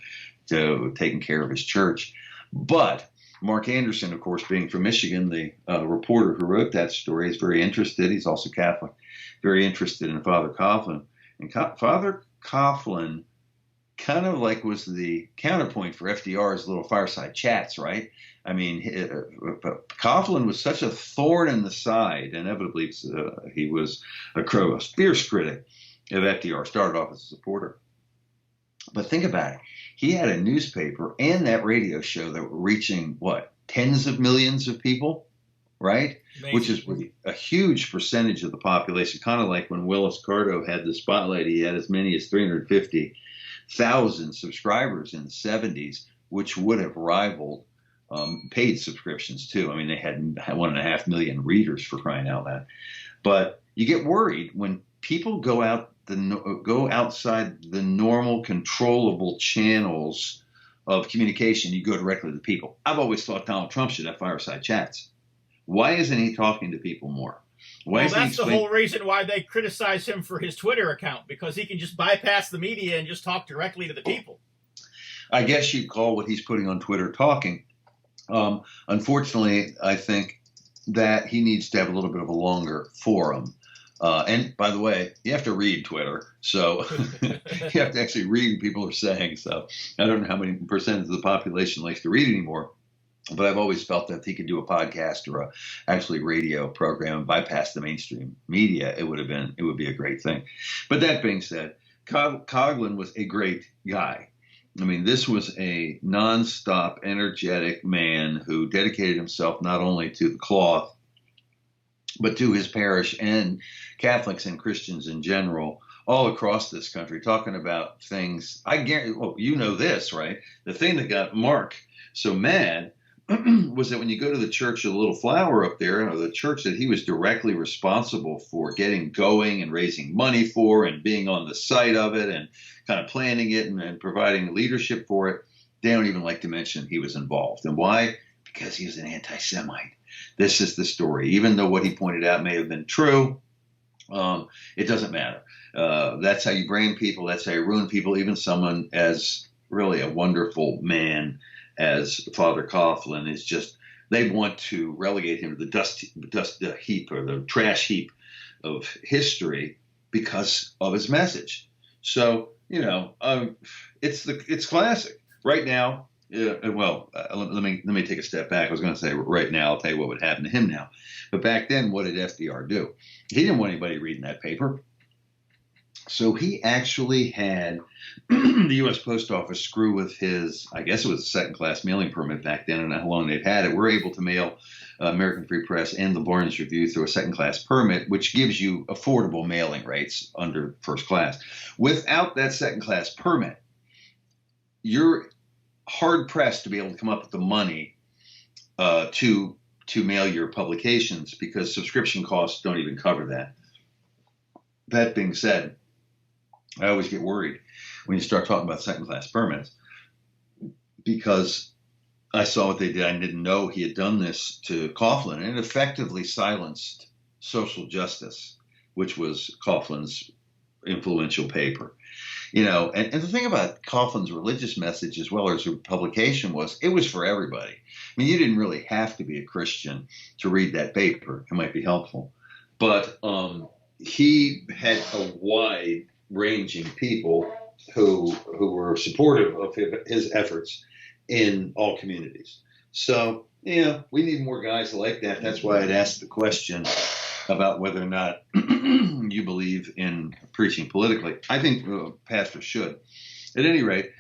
S3: taking care of his church. But Mark Anderson, of course, being from Michigan, the reporter who wrote that story, is very interested. He's also Catholic, very interested in Father Coughlin. And Father Coughlin kind of like was the counterpoint for FDR's little fireside chats, right? I mean, Coughlin was such a thorn in the side. Inevitably, he was a fierce critic of FDR, started off as a supporter. But think about it. He had a newspaper and that radio show that were reaching, tens of millions of people, right? Amazing. Which is a huge percentage of the population, kind of like when Willis Carto had the Spotlight. He had as many as 350,000 subscribers in the 70s, which would have rivaled paid subscriptions too. I mean, they had 1.5 million readers, for crying out loud. But you get worried when people go outside the normal controllable channels of communication. You go directly to people. I've always thought Donald Trump should have fireside chats. Why isn't he talking to people more?
S2: That's the whole reason why they criticize him for his Twitter account, because he can just bypass the media and just talk directly to the people.
S3: I guess you'd call what he's putting on Twitter talking. Unfortunately, I think that he needs to have a little bit of a longer forum. And by the way, you have to read Twitter, so you have to actually read what people are saying. So I don't know how many percent of the population likes to read anymore, but I've always felt that if he could do a podcast or a actually radio program and bypass the mainstream media, it would be a great thing. But that being said, Coughlin was a great guy. I mean, this was a nonstop, energetic man who dedicated himself not only to the cloth, but to his parish and Catholics and Christians in general all across this country, talking about things. I guarantee, you know this, right? The thing that got Mark so mad was that when you go to the church of the Little Flower up there, or the church that he was directly responsible for getting going and raising money for and being on the site of it and kind of planning it and providing leadership for it, they don't even like to mention he was involved. And why? Because he was an anti-Semite. This is the story. Even though what he pointed out may have been true, it doesn't matter. That's how you brain people. That's how you ruin people. Even someone as really a wonderful man as Father Coughlin is just, they want to relegate him to the dust heap or the trash heap of history because of his message. So it's classic right now. Let me take a step back. I was going to say right now, I'll tell you what would happen to him now. But back then, what did FDR do? He didn't want anybody reading that paper. So he actually had the U.S. Post Office screw with his, I guess it was a second-class mailing permit back then, and how long they've had it. We're able to mail American Free Press and the Barnes Review through a second-class permit, which gives you affordable mailing rates under first class. Without that second-class permit, you're hard-pressed to be able to come up with the money to mail your publications, because subscription costs don't even cover that. That being said, I always get worried when you start talking about second-class permits, because I saw what they did. I didn't know he had done this to Coughlin, and it effectively silenced Social Justice, which was Coughlin's influential paper. And the thing about Coughlin's religious message as well as her publication was it was for everybody. I mean, you didn't really have to be a Christian to read that paper. It might be helpful. But he had a wide-ranging people who were supportive of his efforts in all communities. So, we need more guys like that. That's why I'd asked the question about whether or not you believe in preaching politically. I think pastors should. At any rate,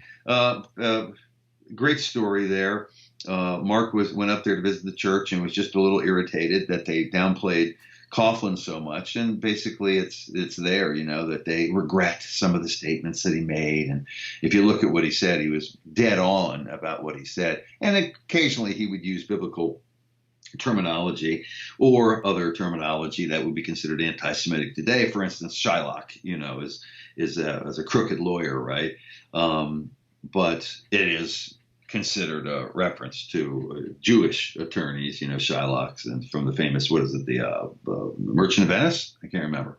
S3: great story there. Mark went up there to visit the church and was just a little irritated that they downplayed Coughlin so much, and basically it's there, that they regret some of the statements that he made. And if you look at what he said, he was dead on about what he said. And occasionally he would use biblical terminology or other terminology that would be considered anti-Semitic today. For instance, Shylock, is a crooked lawyer, right? But it is considered a reference to Jewish attorneys, Shylocks, and from the famous, the Merchant of Venice? I can't remember.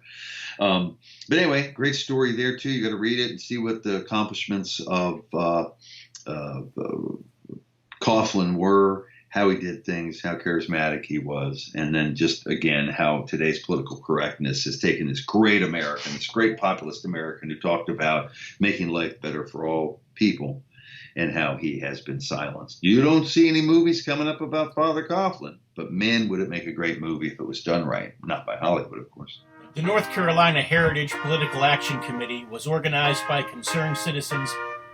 S3: But anyway, great story there too. You got to read it and see what the accomplishments of Coughlin were, how he did things, how charismatic he was, and then just, again, how today's political correctness has taken this great American, this great populist American who talked about making life better for all people, and how he has been silenced. You don't see any movies coming up about Father Coughlin, but man, would it make a great movie if it was done right. Not by Hollywood, of course.
S2: The North Carolina Heritage Political Action Committee was organized by concerned citizens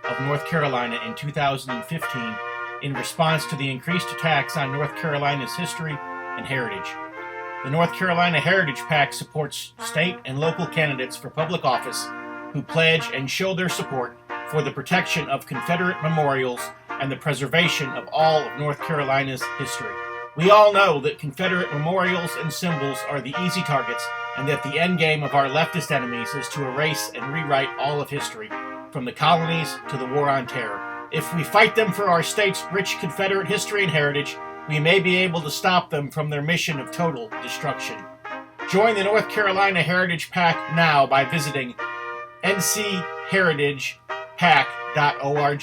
S2: of North Carolina in 2015 in response to the increased attacks on North Carolina's history and heritage. The North Carolina Heritage PAC supports state and local candidates for public office who pledge and show their support for the protection of Confederate memorials and the preservation of all of North Carolina's history. We all know that Confederate memorials and symbols are the easy targets, and that the end game of our leftist enemies is to erase and rewrite all of history, from the colonies to the War on Terror. If we fight them for our state's rich Confederate history and heritage, we may be able to stop them from their mission of total destruction. Join the North Carolina Heritage PAC now by visiting ncheritagepac.org.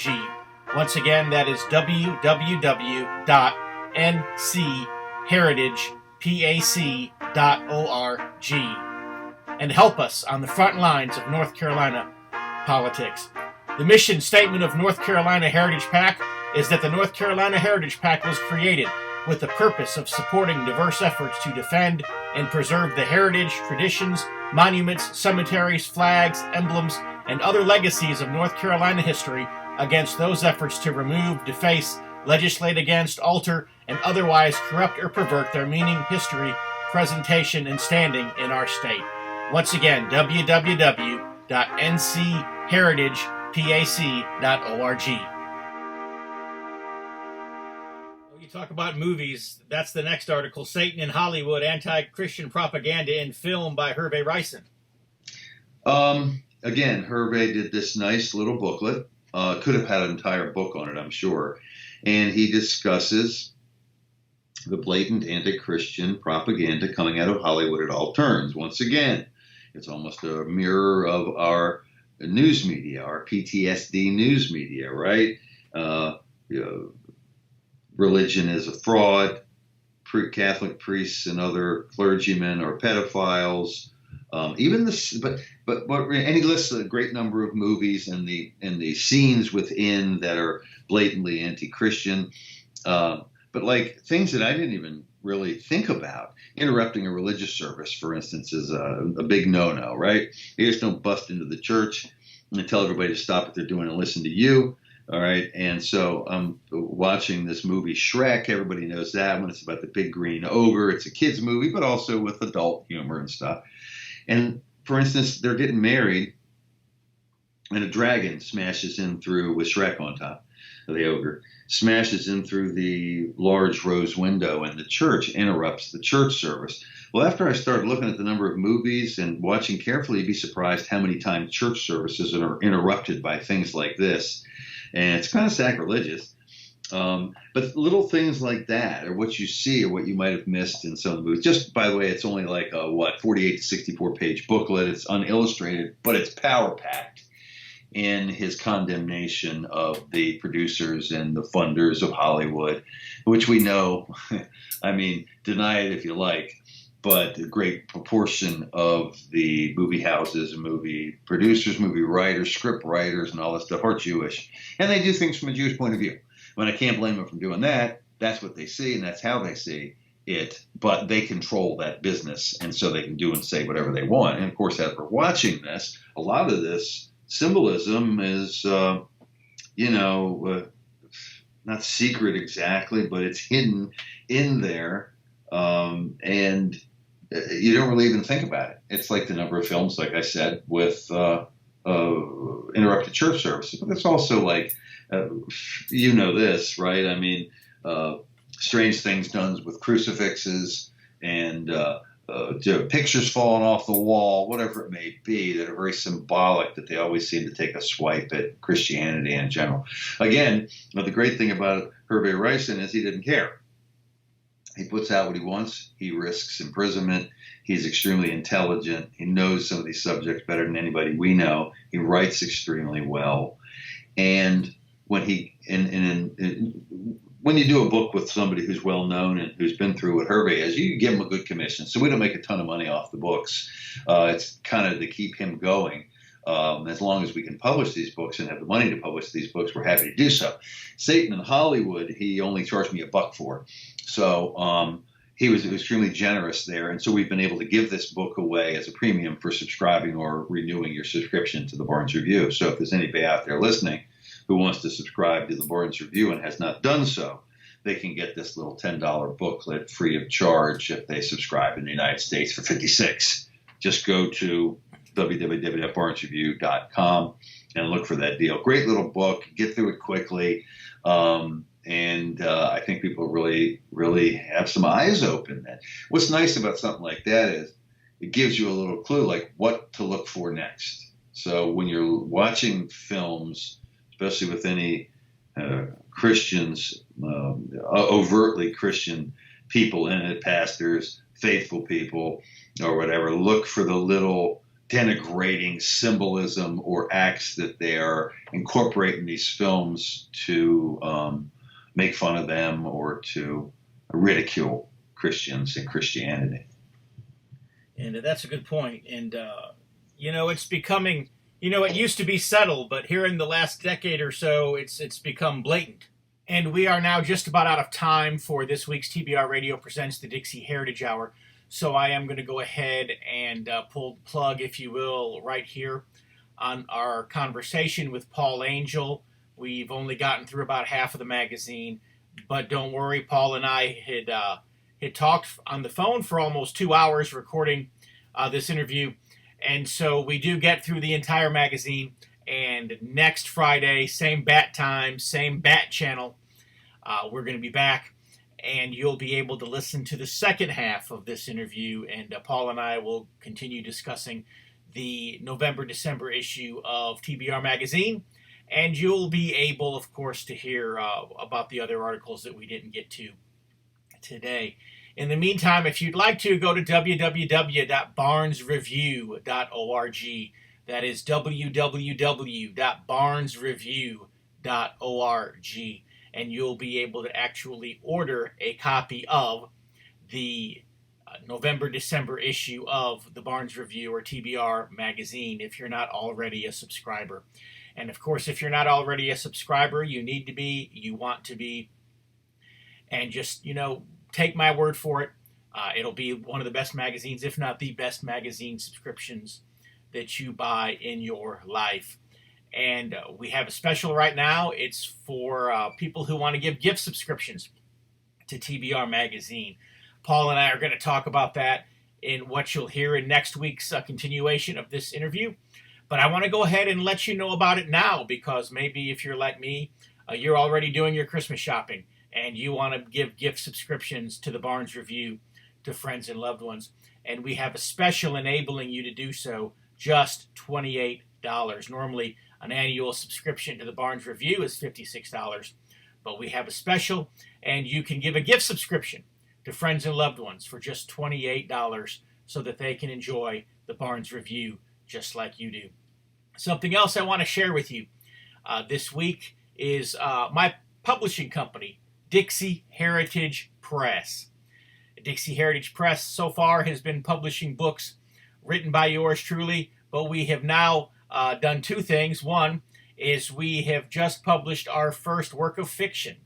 S2: Once again, that is www.ncheritagepac.org. And help us on the front lines of North Carolina politics. The mission statement of North Carolina Heritage PAC is that the North Carolina Heritage PAC was created with the purpose of supporting diverse efforts to defend and preserve the heritage, traditions, monuments, cemeteries, flags, emblems, and other legacies of North Carolina history against those efforts to remove, deface, legislate against, alter, and otherwise corrupt or pervert their meaning, history, presentation, and standing in our state. Once again, www.ncheritagepac.org. You talk about movies, that's the next article, Satan in Hollywood, Anti-Christian Propaganda in Film by Hervé Ryson.
S3: Again, Hervé did this nice little booklet. Could have had an entire book on it, I'm sure. And he discusses the blatant anti-Christian propaganda coming out of Hollywood at all turns. Once again, it's almost a mirror of our news media, our PTSD news media, right? Religion is a fraud. Catholic priests and other clergymen are pedophiles. But and he lists a great number of movies and the scenes within that are blatantly anti-Christian, but like things that I didn't even really think about. Interrupting a religious service, for instance, is a big no-no, right? You just don't bust into the church and tell everybody to stop what they're doing and listen to you. All right. And so I'm watching this movie, Shrek. Everybody knows that one. It's about the big green ogre. It's a kid's movie, but also with adult humor and stuff. And for instance, they're getting married and a dragon smashes in through, with Shrek on top of the ogre, smashes in through the large rose window in the church, interrupts the church service. Well, after I started looking at the number of movies and watching carefully, you'd be surprised how many times church services are interrupted by things like this. And it's kind of sacrilegious. But little things like that are what you see or what you might have missed in some of the movies. Just, by the way, it's only like a, 48 to 64 page booklet. It's unillustrated, but it's power-packed in his condemnation of the producers and the funders of Hollywood, which we know, I mean, deny it if you like, but a great proportion of the movie houses and movie producers, movie writers, script writers, and all this stuff are Jewish. And they do things from a Jewish point of view. When I can't blame them for doing that, that's what they see and that's how they see it. But they control that business, and so they can do and say whatever they want. And of course, as we're watching this, a lot of this symbolism is, not secret exactly, but it's hidden in there. And you don't really even think about it. It's like the number of films, like I said, with interrupted church services. But it's also like, this, right? I mean, strange things done with crucifixes and pictures falling off the wall, whatever it may be, that are very symbolic, that they always seem to take a swipe at Christianity in general. Again, the great thing about Hervé Ryssen is he didn't care. He puts out what he wants. He risks imprisonment. He's extremely intelligent. He knows some of these subjects better than anybody we know. He writes extremely well. And when when you do a book with somebody who's well known and who's been through what Hervé is, you give him a good commission. So we don't make a ton of money off the books. It's kind of to keep him going. As long as we can publish these books and have the money to publish these books, we're happy to do so. Satan in Hollywood, he only charged me $1 for. So he was extremely generous there. And so we've been able to give this book away as a premium for subscribing or renewing your subscription to the Barnes Review. So if there's anybody out there listening who wants to subscribe to the Barnes Review and has not done so, they can get this little $10 booklet free of charge if they subscribe in the United States for $56. Just go to www.barnesreview.com and look for that deal. Great little book. Get through it quickly. And I think people really, really have some eyes open. What's nice about something like that is it gives you a little clue, like what to look for next. So when you're watching films, especially with any Christians, overtly Christian people in it, pastors, faithful people, or whatever, look for the little denigrating symbolism or acts that they are incorporating these films to make fun of them or to ridicule Christians and Christianity.
S2: And that's a good point. And, it's becoming, it used to be subtle, but here in the last decade or so, it's become blatant. And we are now just about out of time for this week's TBR Radio Presents the Dixie Heritage Hour. So I am going to go ahead and pull the plug, if you will, right here on our conversation with Paul Angel. We've only gotten through about half of the magazine, but don't worry, Paul and I had talked on the phone for almost 2 hours recording this interview, and so we do get through the entire magazine. And next Friday, same bat time, same bat channel, we're going to be back. And you'll be able to listen to the second half of this interview, and Paul and I will continue discussing the November-December issue of TBR Magazine, and you'll be able, of course, to hear about the other articles that we didn't get to today. In the meantime, if you'd like to, go to www.barnesreview.org. That is www.barnesreview.org. And you'll be able to actually order a copy of the November-December issue of the Barnes Review or TBR Magazine if you're not already a subscriber. And of course, if you're not already a subscriber, you need to be, you want to be, and just, take my word for it. It'll be one of the best magazines, if not the best magazine subscriptions that you buy in your life. And we have a special right now. It's for people who want to give gift subscriptions to TBR Magazine. Paul and I are going to talk about that in what you'll hear in next week's continuation of this interview. But I want to go ahead and let you know about it now, because maybe if you're like me, you're already doing your Christmas shopping and you want to give gift subscriptions to the Barnes Review to friends and loved ones. And we have a special enabling you to do so, just $28. Normally, an annual subscription to the Barnes Review is $56, but we have a special, and you can give a gift subscription to friends and loved ones for just $28 so that they can enjoy the Barnes Review just like you do. Something else I want to share with you this week is my publishing company, DIXIE Heritage Press. DIXIE Heritage Press so far has been publishing books written by yours truly, but we have now done two things. One is we have just published our first work of fiction,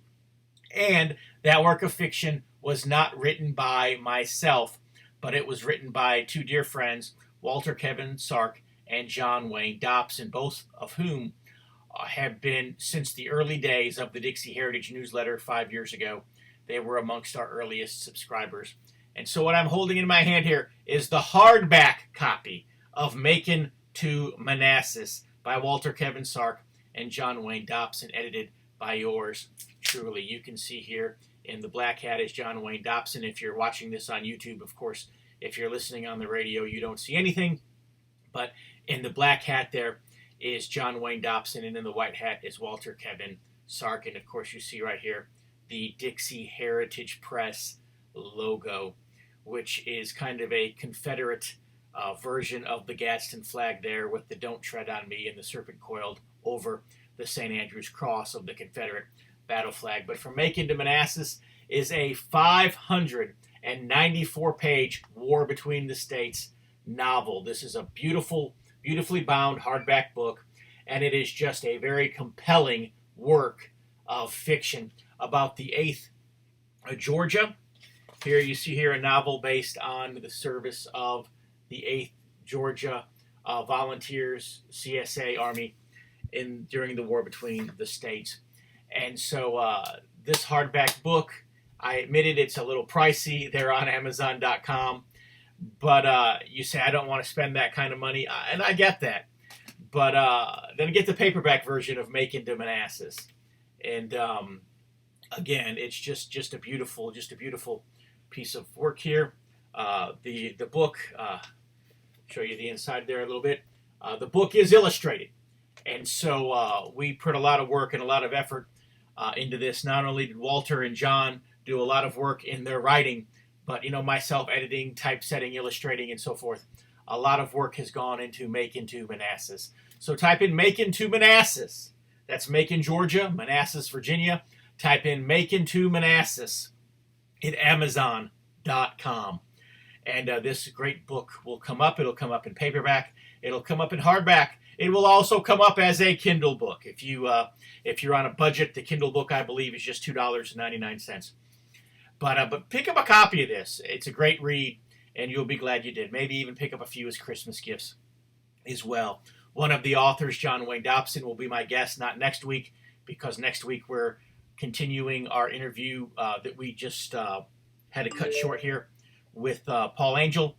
S2: and that work of fiction was not written by myself, but it was written by two dear friends, Walter Kevin Sark and John Wayne Dobson, both of whom have been since the early days of the DIXIE Heritage newsletter 5 years ago. They were amongst our earliest subscribers. And so what I'm holding in my hand here is the hardback copy of Macon to Manassas by Walter Kevin Sark and John Wayne Dobson, edited by yours truly. You can see here in the black hat is John Wayne Dobson. If you're watching this on YouTube, of course, if you're listening on the radio, you don't see anything. But in the black hat there is John Wayne Dobson, and in the white hat is Walter Kevin Sark. And of course, you see right here the DIXIE Heritage Press logo, which is kind of a Confederate version of the Gadsden flag there, with the "Don't Tread on Me" and the serpent coiled over the St. Andrew's Cross of the Confederate battle flag. But From Macon to Manassas is a 594-page War Between the States novel. This is a beautifully bound hardback book, and it is just a very compelling work of fiction about the 8th Georgia. Here you see here a novel based on the service of the 8th Georgia Volunteers, CSA Army, during the war between the states. And so this hardback book, I admitted it's a little pricey. They're on Amazon.com. But you say, I don't want to spend that kind of money, and I get that. But then get the paperback version of Macon to Manassas. And again, it's just a beautiful piece of work here. The book, show you the inside there a little bit. The book is illustrated, and so we put a lot of work and a lot of effort into this. Not only did Walter and John do a lot of work in their writing, but myself editing, typesetting, illustrating, and so forth. A lot of work has gone into Macon to Manassas. So type in Macon to Manassas. That's Macon, Georgia, Manassas, Virginia. Type in Macon to Manassas at Amazon.com. And this great book will come up. It'll come up in paperback. It'll come up in hardback. It will also come up as a Kindle book. If you're on a budget, the Kindle book, I believe, is just $2.99. But pick up a copy of this. It's a great read, and you'll be glad you did. Maybe even pick up a few as Christmas gifts as well. One of the authors, John Wayne Dobson, will be my guest, not next week, because next week we're continuing our interview that we just had to cut short here with Paul Angel.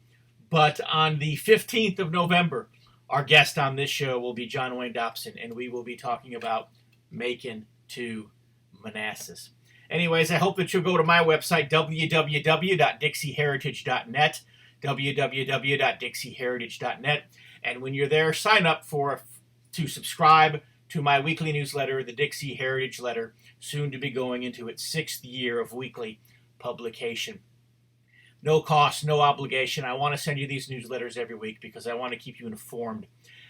S2: But on the 15th of November, our guest on this show will be John Wayne Dobson, and we will be talking about Macon to Manassas. Anyways, I hope that you'll go to my website, www.dixiheritage.net, www.dixiheritage.net, and when you're there, sign up to subscribe to my weekly newsletter, the DIXIE Heritage Letter, soon to be going into its 6th year of weekly publication. No cost, no obligation. I want to send you these newsletters every week because I want to keep you informed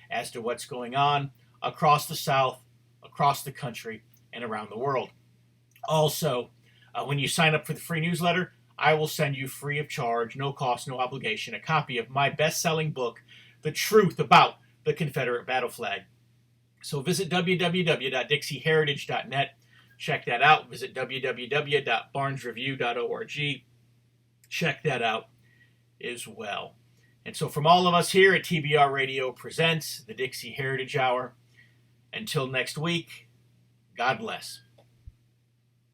S2: as to what's going on across the South, across the country, and around the world. Also, when you sign up for the free newsletter, I will send you free of charge, no cost, no obligation, a copy of my best-selling book, The Truth About the Confederate Battle Flag. So visit www.dixieheritage.net. Check that out. Visit www.barnesreview.org. Check that out as well. And so from all of us here at TBR Radio Presents the Dixie Heritage Hour, until next week, God bless.